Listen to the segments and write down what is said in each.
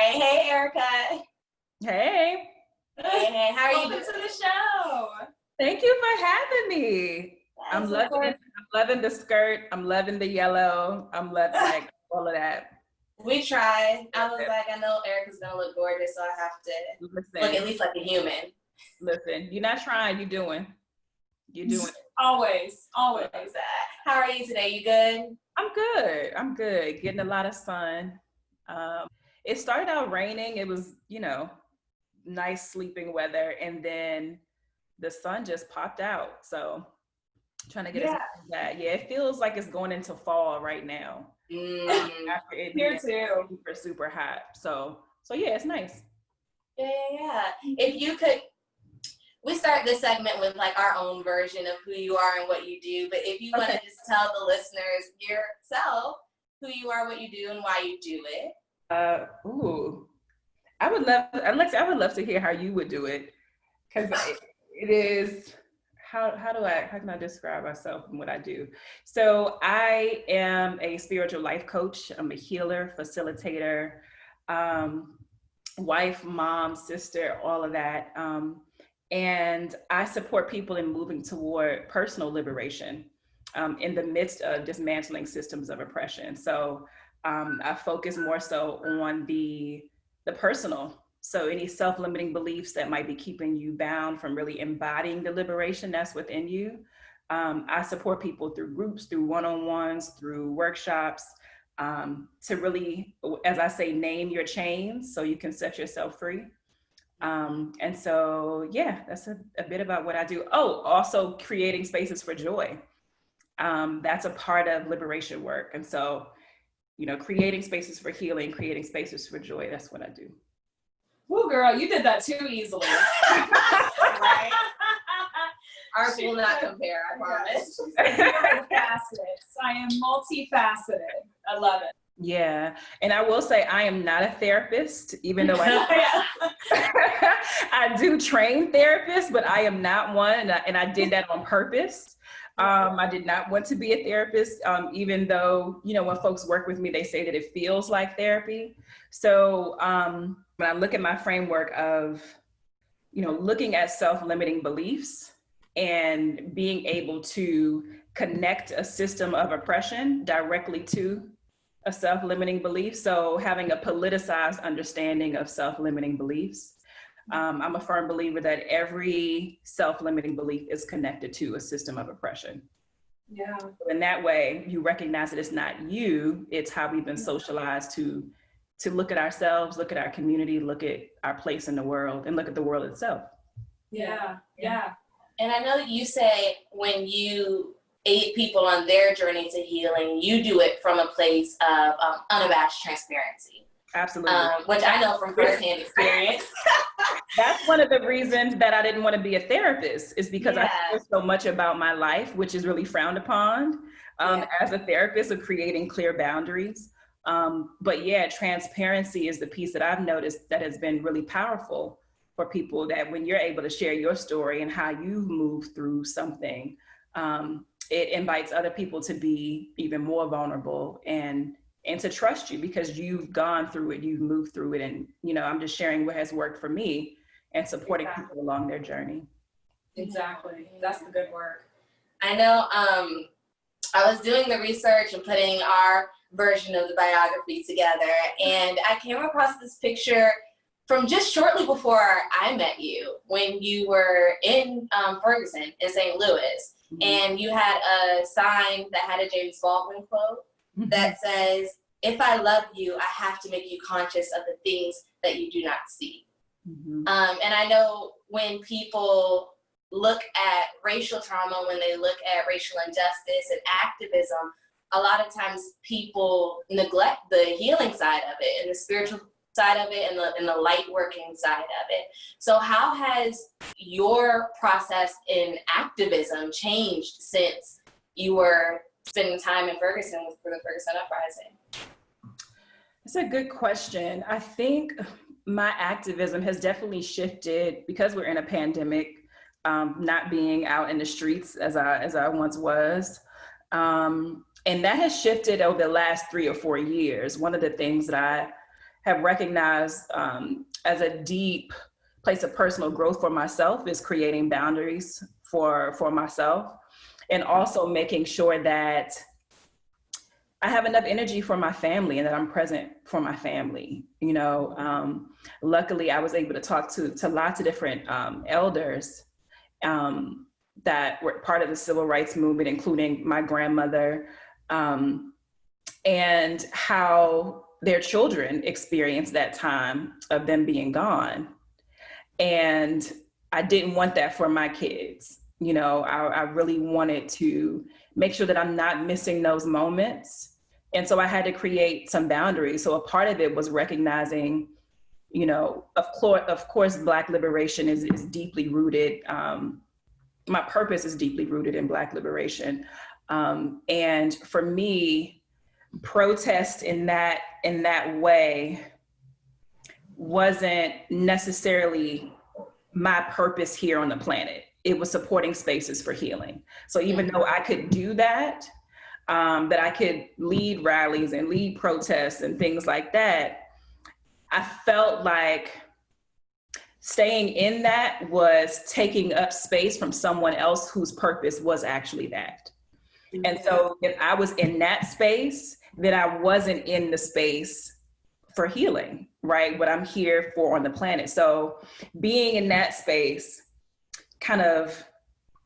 right. Hey, Erika. Hey. Hey, how are you? Welcome to the show. Thank you for having me. I'm loving the skirt. I'm loving the yellow. I'm loving like all of that. We tried. I was like, I know Erika's gonna look gorgeous, so I have to look at least like a human. Listen, you're not trying, you're doing. You're doing it. Always. How are you today? You good? I'm good. Getting a lot of sun. It started out raining. It was, nice sleeping weather, and then the sun just popped out. So trying to get that. Yeah, it feels like it's going into fall right now. After it Here too. Super hot. So yeah, it's nice. Yeah. If you could, we start this segment with like our own version of who you are and what you do. But if you want to just tell the listeners yourself who you are, what you do, and why you do it. I would love to hear how you would do it, because it is. How can I describe myself and what I do? So I am a spiritual life coach. I'm a healer, facilitator, wife, mom, sister, all of that. And I support people in moving toward personal liberation in the midst of dismantling systems of oppression. So I focus more so on the personal. So any self-limiting beliefs that might be keeping you bound from really embodying the liberation that's within you. I support people through groups, through one-on-ones, through workshops, to really, as I say, name your chains so you can set yourself free. And so, yeah, that's a bit about what I do. Oh, also creating spaces for joy. That's a part of liberation work. And so, creating spaces for healing, creating spaces for joy, that's what I do. Woo, girl, you did that too easily. Right? Ours will not compare, I promise. I am multifaceted. I love it. Yeah, and I will say I am not a therapist, even though I do train therapists, but I am not one, and I did that on purpose. I did not want to be a therapist, even though, when folks work with me, they say that it feels like therapy. So when I look at my framework of, looking at self-limiting beliefs and being able to connect a system of oppression directly to a self-limiting belief. So having a politicized understanding of self-limiting beliefs. I'm a firm believer that every self-limiting belief is connected to a system of oppression. Yeah. In that way, you recognize that it's not you, it's how we've been socialized to look at ourselves, look at our community, look at our place in the world, and look at the world itself. Yeah. And I know that you say when you aid people on their journey to healing, you do it from a place of unabashed transparency. Absolutely. Which I know from firsthand experience. That's one of the reasons that I didn't want to be a therapist, is because I feel so much about my life, which is really frowned upon as a therapist, of creating clear boundaries. But yeah, transparency is the piece that I've noticed that has been really powerful for people, that when you're able to share your story and how you move through something, it invites other people to be even more vulnerable and to trust you, because you've gone through it, you've moved through it. And, I'm just sharing what has worked for me and supporting people along their journey. Exactly. That's the good work. I know I was doing the research and putting our version of the biography together, and I came across this picture from just shortly before I met you, when you were in Ferguson in St. Louis, and you had a sign that had a James Baldwin quote that says, "If I love you, I have to make you conscious of the things that you do not see." And I know when people look at racial trauma, when they look at racial injustice and activism, a lot of times people neglect the healing side of it and the spiritual side of it and the light working side of it. So how has your process in activism changed since you were spending time in Ferguson for the Ferguson Uprising? That's a good question. I think my activism has definitely shifted because we're in a pandemic, not being out in the streets as I once was. And that has shifted over the last 3 or 4 years. One of the things that have recognized as a deep place of personal growth for myself is creating boundaries for myself, and also making sure that I have enough energy for my family and that I'm present for my family. You know, luckily I was able to talk to lots of different elders that were part of the civil rights movement, including my grandmother, and how their children experienced that time of them being gone. And I didn't want that for my kids. You know, I really wanted to make sure that I'm not missing those moments. And so I had to create some boundaries. So a part of it was recognizing, you know, of course, Black liberation is deeply rooted. My purpose is deeply rooted in Black liberation. And for me, protest in that way wasn't necessarily my purpose here on the planet. It was supporting spaces for healing. So even though I could do that, that I could lead rallies and lead protests and things like that, I felt like staying in that was taking up space from someone else whose purpose was actually that. And so if I was in that space, then I wasn't in the space for healing, right? What I'm here for on the planet. So being in that space, I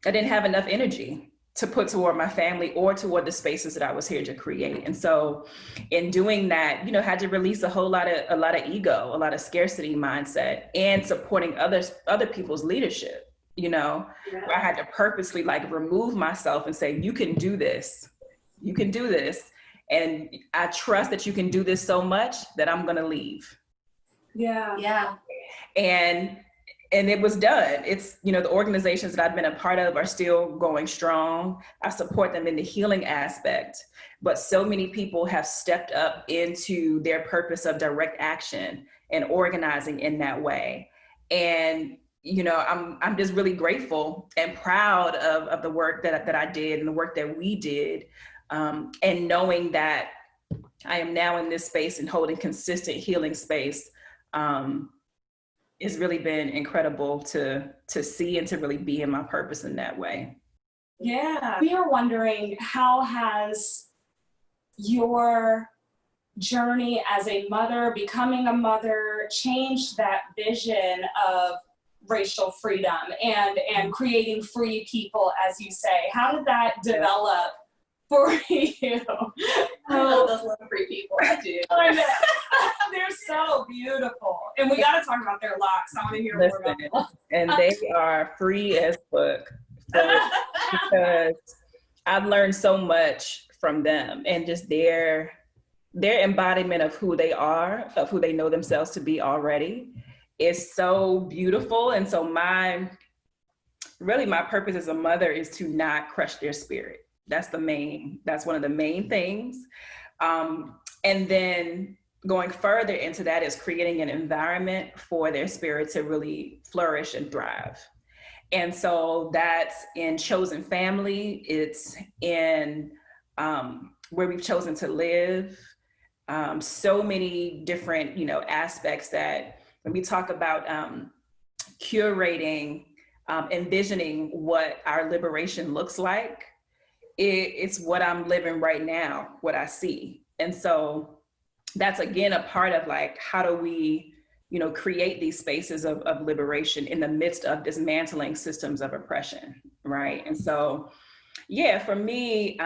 didn't have enough energy to put toward my family or toward the spaces that I was here to create. And so in doing that, you know, had to release a lot of ego, a lot of scarcity mindset, and supporting other people's leadership, you know, where I had to purposely like remove myself and say, you can do this. You can do this. And I trust that you can do this so much that I'm going to leave. Yeah. Yeah. And it was done. It's, you know, the organizations that I've been a part of are still going strong. I support them in the healing aspect, but so many people have stepped up into their purpose of direct action and organizing in that way. And, you know, I'm just really grateful and proud of the work that I did and the work that we did. And knowing that I am now in this space and holding consistent healing space, it's really been incredible to see and to really be in my purpose in that way. Yeah. We are wondering, how has your journey as a mother, becoming a mother, changed that vision of racial freedom and creating free people, as you say? How did that develop for you? I love those little free people. I do. I know. They're so beautiful. And we got to talk about their locks. I want to hear more about them. And they are free as fuck. Because I've learned so much from them and just their embodiment of who they are, of who they know themselves to be already, is so beautiful. And so my purpose as a mother is to not crush their spirit. That's one of the main things. And then going further into that is creating an environment for their spirit to really flourish and thrive. And so that's in chosen family. It's in where we've chosen to live. So many different, you know, aspects that when we talk about curating, envisioning what our liberation looks like, it's what I'm living right now, what I see. And so that's, again, a part of like, how do we, you know, create these spaces of liberation in the midst of dismantling systems of oppression, right? And so, yeah, for me,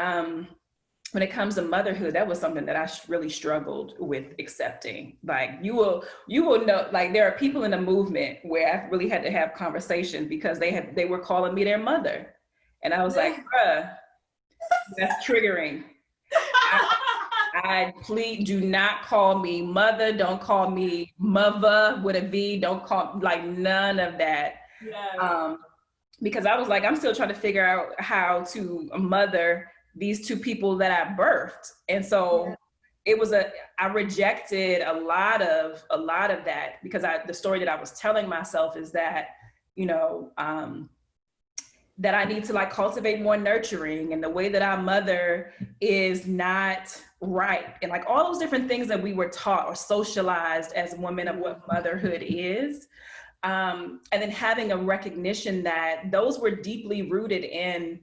when it comes to motherhood, that was something that I really struggled with accepting. Like you will know, like there are people in the movement where I really had to have conversations because they were calling me their mother. And I was like, bruh, that's triggering. I please do not call me mother. Don't call me mother with a V. Don't call, like, none of that. Yes. Because I was like, I'm still trying to figure out how to mother these two people that I birthed. And so I rejected a lot of that because the story that I was telling myself is that, you know, that I need to like cultivate more nurturing, and the way that I mother is not right. And like all those different things that we were taught or socialized as women of what motherhood is. And then having a recognition that those were deeply rooted in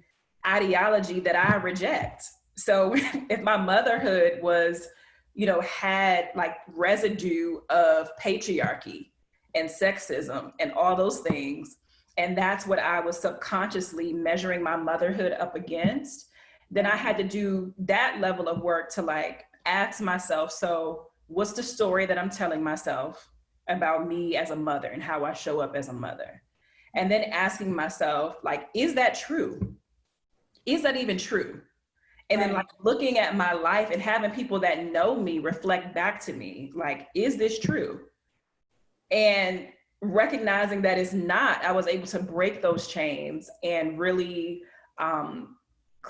ideology that I reject. So if my motherhood was, you know, had like residue of patriarchy and sexism and all those things, and that's what I was subconsciously measuring my motherhood up against, then I had to do that level of work to like ask myself, so what's the story that I'm telling myself about me as a mother and how I show up as a mother? And then asking myself, like, is that true? Is that even true? And then like looking at my life and having people that know me reflect back to me, like, is this true? And recognizing that it's not, I was able to break those chains and really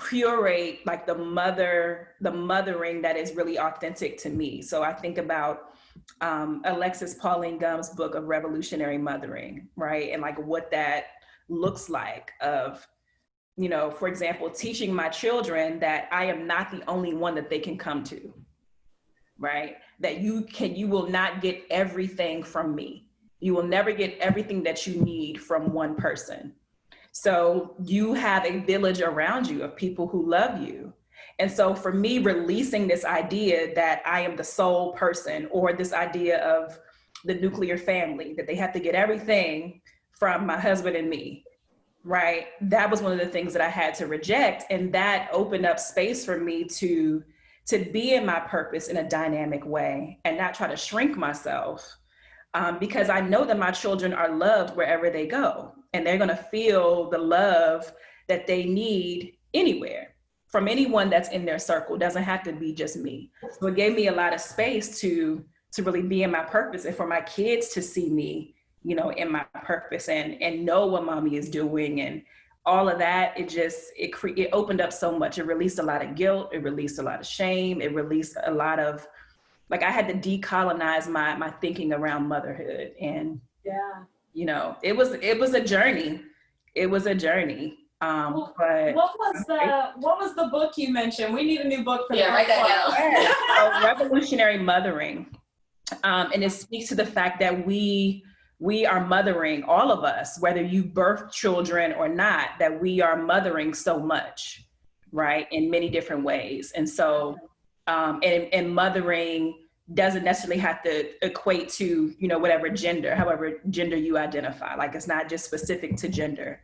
curate like the mothering that is really authentic to me. So I think about Alexis Pauline Gumb's book of Revolutionary Mothering, right? And like what that looks like of, you know, for example, teaching my children that I am not the only one that they can come to, right? That you will not get everything from me. You will never get everything that you need from one person. So you have a village around you of people who love you. And so for me, releasing this idea that I am the sole person, or this idea of the nuclear family, that they have to get everything from my husband and me, right? That was one of the things that I had to reject. And that opened up space for me to be in my purpose in a dynamic way and not try to shrink myself. Because I know that my children are loved wherever they go, and they're gonna feel the love that they need anywhere from anyone that's in their circle. It doesn't have to be just me. So it gave me a lot of space to really be in my purpose, and for my kids to see me, you know, in my purpose and know what mommy is doing and all of that. It opened up so much. It released a lot of guilt. It released a lot of shame. It released a lot of, like, I had to decolonize my thinking around motherhood. And you know, it was a journey. It was a journey. But what was the book you mentioned? We need a new book for the write that down. So Revolutionary Mothering. And it speaks to the fact that we are mothering, all of us, whether you birth children or not, that we are mothering so much, right? In many different ways. And so, and mothering doesn't necessarily have to equate to, you know, whatever gender, however gender you identify. Like, it's not just specific to gender.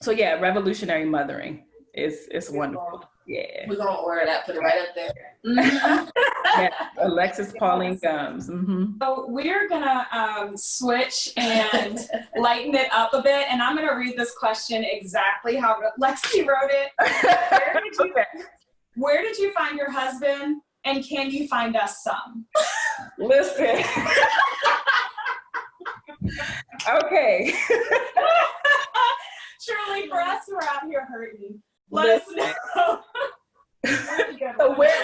So yeah, Revolutionary Mothering is wonderful. Yeah. We're gonna order that, put it right up there. Yeah, Alexis Pauline Gumbs. Mm-hmm. So we're gonna switch and lighten it up a bit, and I'm gonna read this question exactly how Lexi wrote it. Where did you find your husband, and can you find us some? Listen. Okay. Truly, for us who are out here hurting, let us know. So where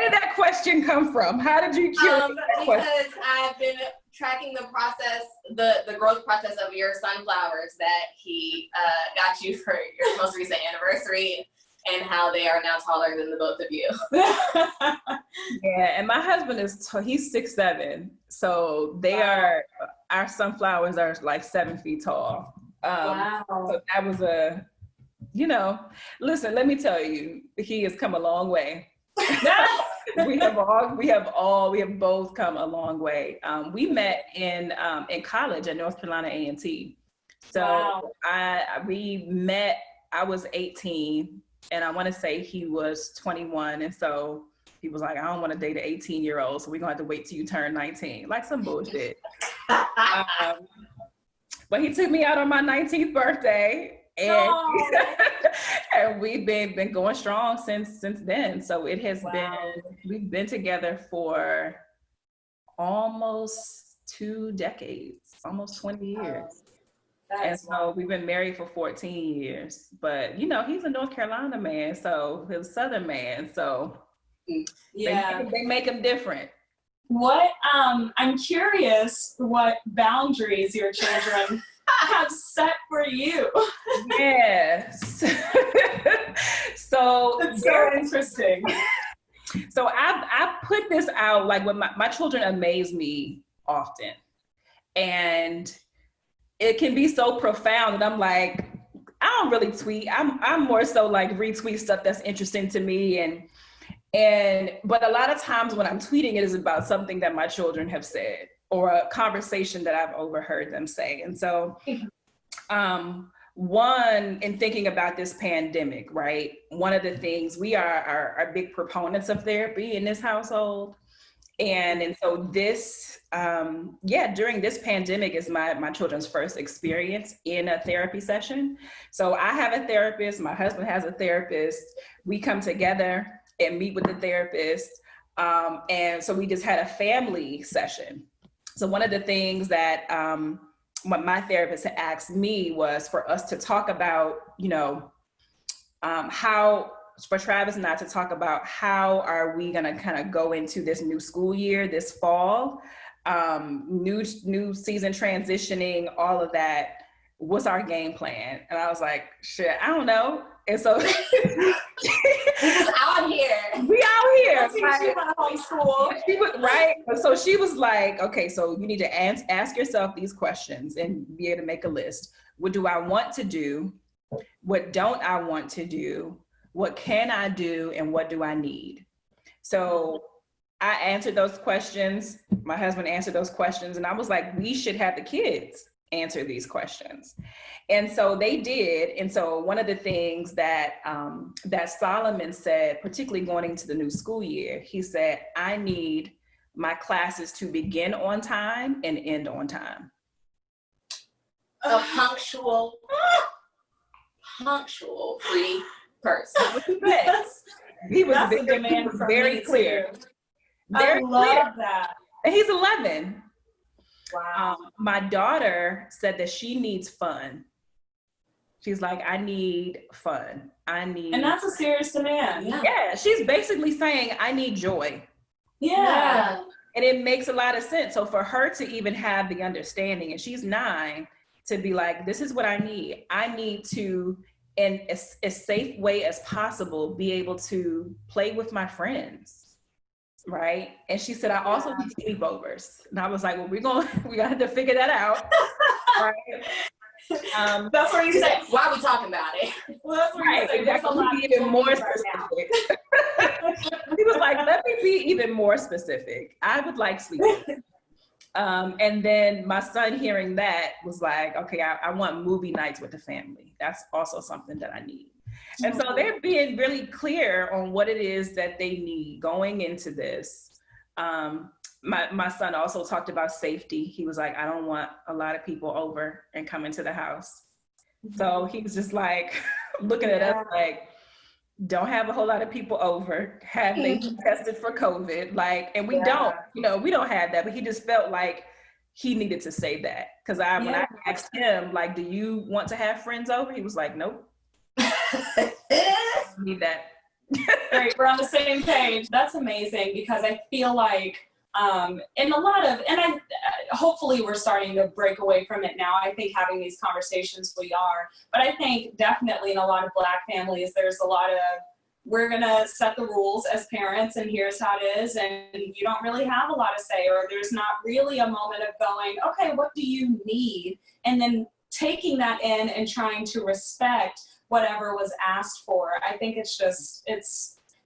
did that question come from? How did you curate that question? Because I've been tracking the process, the growth process of your sunflowers that he got you for your most recent anniversary, and how they are now taller than the both of you. Yeah, and my husband he's 6'7", so our sunflowers are like 7 feet tall. Wow. So that was you know, listen, let me tell you, he has come a long way. we have both come a long way. We met in college at North Carolina A&T. So wow. we met, I was 18, and I want to say he was 21. And so he was like, I don't want to date an 18-year-old, so we're gonna have to wait till you turn 19. Like some bullshit. But he took me out on my 19th birthday, and and we've been going strong since then. So it has we've been together for almost 2 decades, almost 20 years. And so we've been married for 14 years. But you know, he's a North Carolina man, so he's a Southern man. So yeah, they make him different. What I'm curious what boundaries your children have set for you. Yes. So It's so interesting. So I put this out, like when my children amaze me often. And it can be so profound that I'm like, I don't really tweet. I'm more so like retweet stuff that's interesting to me. But a lot of times when I'm tweeting, it is about something that my children have said or a conversation that I've overheard them say. And so one, in thinking about this pandemic, right? One of the things, we are big proponents of therapy in this household. And so this, during this pandemic is my children's first experience in a therapy session. So I have a therapist, my husband has a therapist, we come together and meet with the therapist. And so we just had a family session. So one of the things that what my therapist had asked me was for us to talk about, how, for Travis and I to talk about how are we gonna kind of go into this new school year, this fall, new season transitioning, all of that. What's our game plan? And I was like, shit, I don't know. And so we just out here. We out here. Homeschool. She was right. So she was like, okay, so you need to ask yourself these questions and be able to make a list. What do I want to do? What don't I want to do? What can I do? And what do I need? So I answered those questions. My husband answered those questions. And I was like, we should have the kids answer these questions. And so they did. And so one of the things that that Solomon said, particularly going into the new school year, he said, I need my classes to begin on time and end on time. A punctual free person. He was That's a demand from very me clear. too. Very I love clear. that. And he's 11. Wow. My daughter said that she needs fun. She's like, I need fun. And that's a serious demand. Yeah, she's basically saying, I need joy. Yeah. And it makes a lot of sense. So for her to even have the understanding, and she's 9, to be like, this is what I need. I need to, in a safe way as possible, be able to play with my friends. Right. And she said, I also need sleepovers. And I was like, well, we got to figure that out. Right. That's where you say, why are we talking about it? Well, that's where you say, there's a lot be even more specific. He was like, let me be even more specific. I would like sleepovers. And then my son, hearing that, was like, okay, I want movie nights with the family. That's also something that I need. And so they're being really clear on what it is that they need going into this. My son also talked about safety. He was like, I don't want a lot of people over and come into the house. So he was just like looking at us like, don't have a whole lot of people over, have they been tested for COVID? Like, and we don't, we don't have that, but he just felt like he needed to say that. Cause when I asked him, like, do you want to have friends over? He was like, nope. Need that. Great, we're on the same page. That's amazing, because I feel like in a lot of, and I hopefully we're starting to break away from it now. I think having these conversations we are, but I think definitely in a lot of Black families, there's a lot of, we're gonna set the rules as parents and here's how it is, and you don't really have a lot to say, or there's not really a moment of going, okay, what do you need? And then taking that in and trying to respect whatever was asked for. I think it's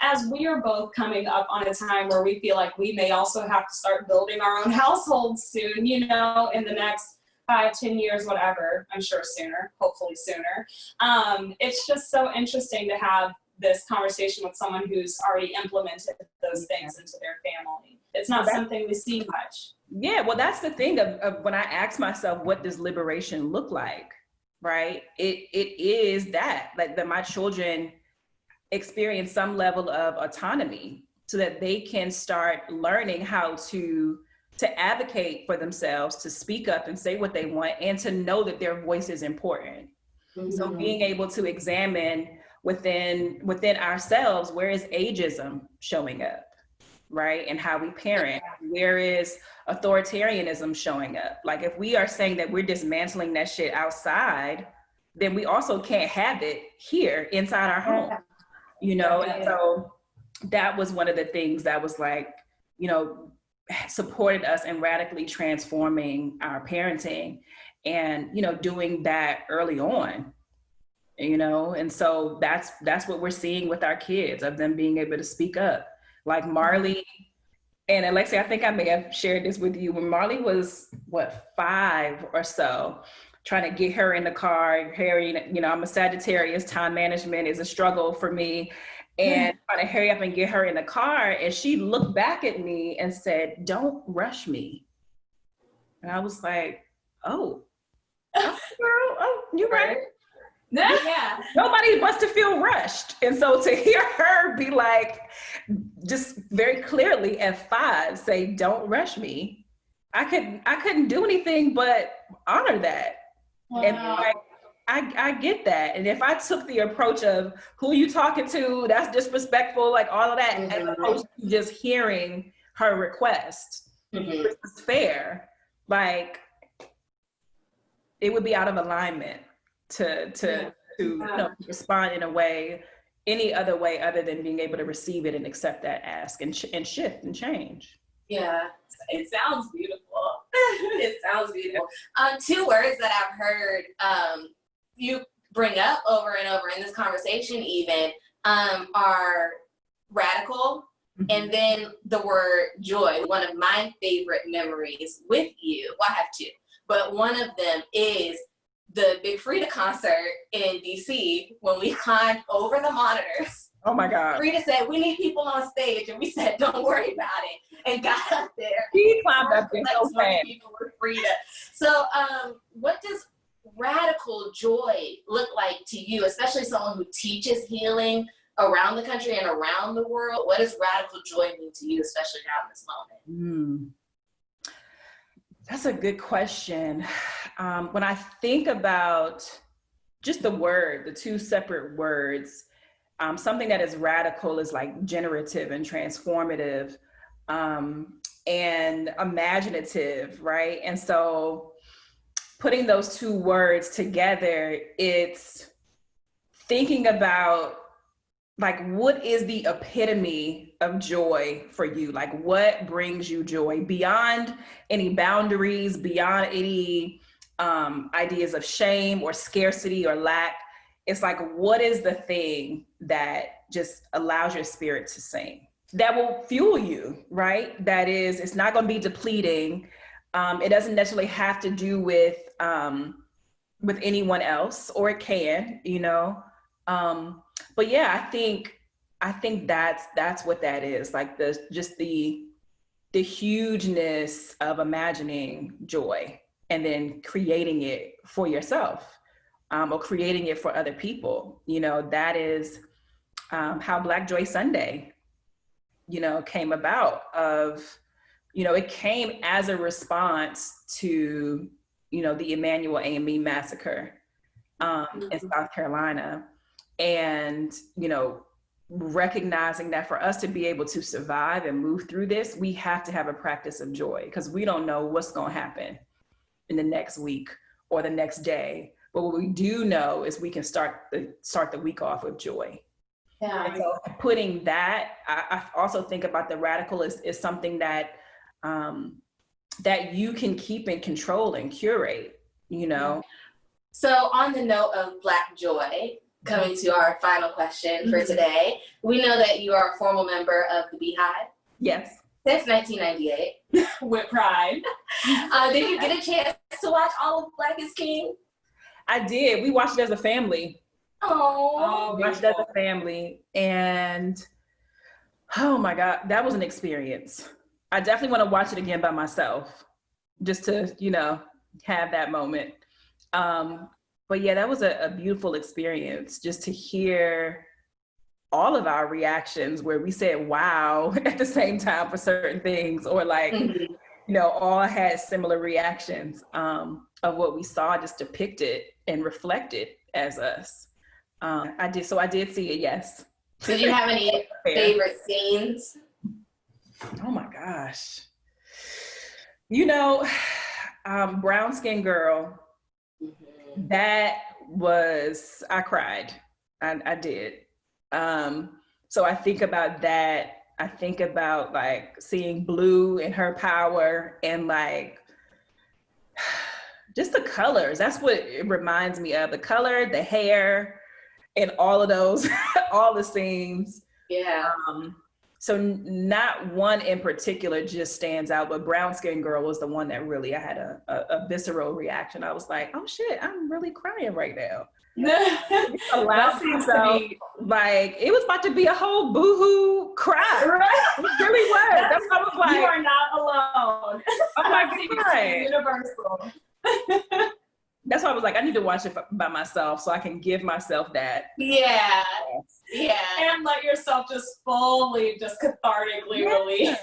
as we are both coming up on a time where we feel like we may also have to start building our own households soon, in the next 5-10 years, whatever, I'm sure sooner, hopefully sooner. It's just so interesting to have this conversation with someone who's already implemented those things into their family. It's not something we see much. Yeah, well, that's the thing of when I ask myself, what does liberation look like, right? It is that my children experience some level of autonomy so that they can start learning how to advocate for themselves, to speak up and say what they want, and to know that their voice is important. Mm-hmm. So being able to examine within ourselves, where is ageism showing up? right? And how we parent. Where is authoritarianism showing up? Like if we are saying that we're dismantling that shit outside, then we also can't have it here inside our home, you know? And so that was one of the things that was like, you know, supported us in radically transforming our parenting and, you know, doing that early on, you know? And so that's what we're seeing with our kids, of them being able to speak up. Like Marley and Alexia, I think I may have shared this with you. When Marley was, 5 or so, trying to get her in the car, Harry, you know, I'm a Sagittarius, time management is a struggle for me. And trying to hurry up and get her in the car. And she looked back at me and said, "Don't rush me." And I was like, oh girl, oh, you're right. Yeah. Nobody wants to feel rushed. And so to hear her be like, just very clearly at 5, say, "Don't rush me," I couldn't do anything but honor that. Wow. And like, I get that. And if I took the approach of, who you talking to, that's disrespectful, like all of that, as opposed to just hearing her request, which was fair, like it would be out of alignment to you know, respond in a way, any other way other than being able to receive it and accept that ask and shift and change. Yeah, it sounds beautiful. It sounds beautiful. 2 words that I've heard you bring up over and over in this conversation even are radical, and then the word joy. One of my favorite memories with you, well, I have 2, but one of them is the Big Frida concert in DC when we climbed over the monitors. Oh my God. Frida said, "We need people on stage," and we said, "Don't worry about it," and got up there. He climbed up there so fast. People were Frida. So what does radical joy look like to you, especially someone who teaches healing around the country and around the world? What does radical joy mean to you, especially now in this moment? That's a good question. When I think about just the 2 separate words, something that is radical is like generative and transformative, and imaginative, right? And so putting those 2 words together, it's thinking about like, what is the epitome of joy for you? Like, what brings you joy beyond any boundaries, beyond any ideas of shame or scarcity or lack? It's like, what is the thing that just allows your spirit to sing, that will fuel you, right? That is, it's not going to be depleting. It doesn't necessarily have to do with anyone else, or it can, you know. But yeah, I think that's what that is, like the hugeness of imagining joy and then creating it for yourself, or creating it for other people. You know, that is how Black Joy Sunday, you know, came about. You know, it came as a response to, you know, the Emanuel AME massacre in South Carolina. And, you know, recognizing that for us to be able to survive and move through this, we have to have a practice of joy, because we don't know what's going to happen in the next week or the next day. But what we do know is we can start the week off with joy. Yeah. And so putting that, I also think about the radical is something that that you can keep in control and curate, you know. So on the note of Black joy, coming to our final question for today, we know that you are a formal member of the Beehive. Yes. Since 1998. With pride. Did you get a chance to watch all of Black is King? I did. We watched it as a family. Oh, we watched it as a family. And oh my God, that was an experience. I definitely want to watch it again by myself, just to, you know, have that moment. But yeah, that was a beautiful experience, just to hear all of our reactions where we said, wow, at the same time for certain things, or like, you know, all had similar reactions of what we saw just depicted and reflected as us. I did see it, yes. Did you have any favorite scenes? Oh my gosh. Brown skin girl, that was, I cried. I did. So I think about that. I think about like seeing blue in her power and like just the colors. That's what it reminds me of. The color, the hair, and all of those, all the scenes. Yeah. So not one in particular just stands out, but brown skin girl was the one that really, I had a visceral reaction. I was like, oh shit, I'm really crying right now. Allowed myself, like, it was about to be a whole boohoo cry. Right? It really was. That's why I was like, you are not alone. Oh my God. Universal. That's why I was like, I need to watch it by myself so I can give myself that. Yeah. Yeah. And let yourself just fully, just cathartically release.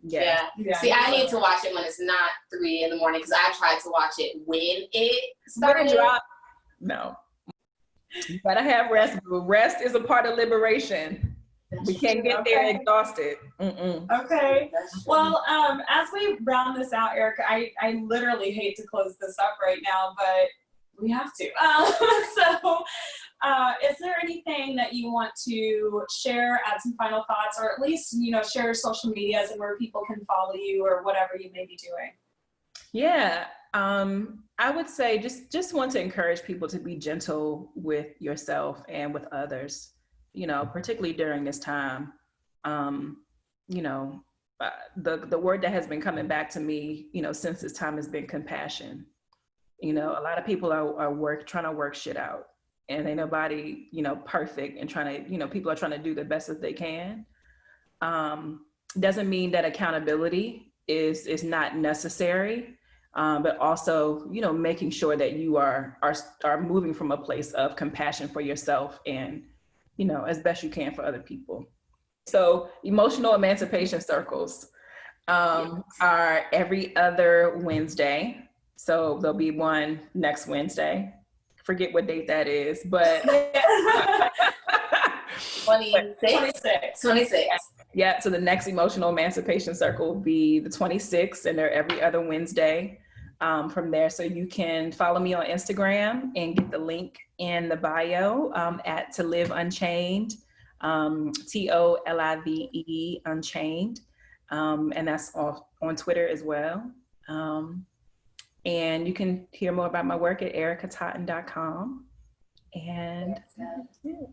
Yeah. See, I need to watch it when it's not 3 a.m. because I tried to watch it when it started. No. You gotta have rest. Rest is a part of liberation. We can't get there exhausted. Okay. Well, as we round this out, Erika, I literally hate to close this up right now, but we have to. So is there anything that you want to share, add some final thoughts, or at least, share your social medias and where people can follow you or whatever you may be doing? Yeah. I would say just want to encourage people to be gentle with yourself and with others, particularly during this time. The word that has been coming back to me, since this time has been compassion. A lot of people are trying to work shit out, and ain't nobody, perfect, and people are trying to do the best that they can. Doesn't mean that accountability is not necessary. But also, making sure that you are moving from a place of compassion for yourself and, as best you can for other people. So emotional emancipation circles are every other Wednesday. So there'll be one next Wednesday. Forget what date that is, but 26. Yeah, so the next emotional emancipation circle will be the 26th, and they're every other Wednesday from there. So you can follow me on Instagram and get the link in the bio at To Live Unchained, TOLIVE Unchained. And that's on Twitter as well. And you can hear more about my work at erikatotten.com. And that's it.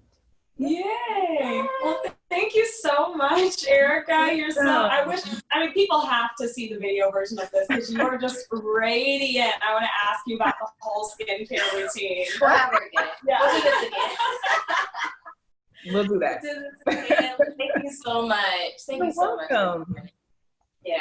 Yay! Well, thank you so much, Erika. People have to see the video version of this because you are just radiant. I want to ask you about the whole skincare routine. We'll have her again. Yeah. We'll do this again. We'll do that. We'll do this again. Thank you so much. Thank you so much. Welcome. Yeah.